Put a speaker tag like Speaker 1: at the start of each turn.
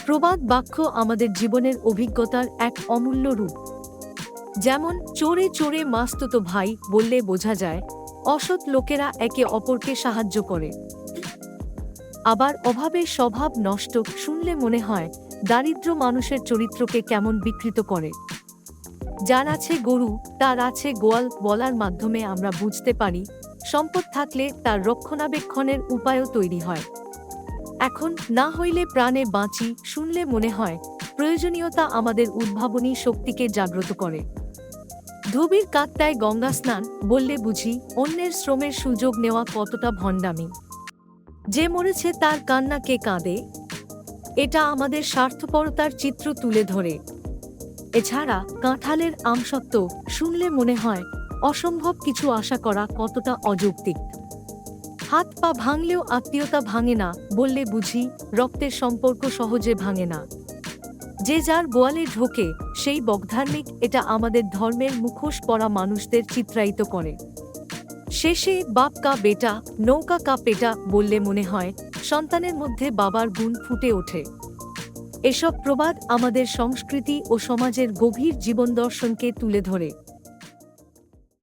Speaker 1: প্রবাদ বাক্য আমাদের জীবনের অভিজ্ঞতার এক অমূল্য রূপ। যেমন চোরে চোরে মাস্তুতো ভাই বললে বোঝা যায় অসৎ লোকেরা একে অপরকে সাহায্য করে। আবার অভাবের স্বভাব নষ্ট শুনলে মনে হয় দারিদ্র মানুষের চরিত্রকে কেমন বিকৃত করে। যার আছে গরু তার আছে গোয়াল বলার মাধ্যমে আমরা বুঝতে পারি সম্পদ থাকলে তার রক্ষণাবেক্ষণের উপায়ও তৈরি হয়। এখন না হইলে প্রাণে বাঁচি শুনলে মনে হয় প্রয়োজনীয়তা আমাদের উদ্ভাবনী শক্তিকে জাগ্রত করে। ধোবির কাকটায় গঙ্গা স্নান বললে বুঝি অন্যের শ্রমের সুযোগ নেওয়া কতটা ভণ্ডামি। যে মরেছে তার কান্না কে কাঁদে, এটা আমাদের স্বার্থপরতার চিত্র তুলে ধরে। এছাড়া কাঁঠালের আমসত্ত্ব শুনলে মনে হয় অসম্ভব কিছু আশা করা কতটা অযৌক্তিক। হাত পা ভাঙলেও আত্মীয়তা ভাঙে না বললে বুঝি রক্তের সম্পর্ক সহজে ভাঙে না। যে যার গোয়ালে ঢোকে সেই বকধার্মিক, এটা আমাদের ধর্মের মুখোশ পরা মানুষদের চিত্রায়িত করে। শেষে বাপ কা বেটা নৌকা কা পেটা বললে মনে হয় সন্তানের মধ্যে বাবার গুণ ফুটে ওঠে। এসব প্রবাদ আমাদের সংস্কৃতি ও সমাজের গভীর জীবন দর্শনকে তুলে ধরে।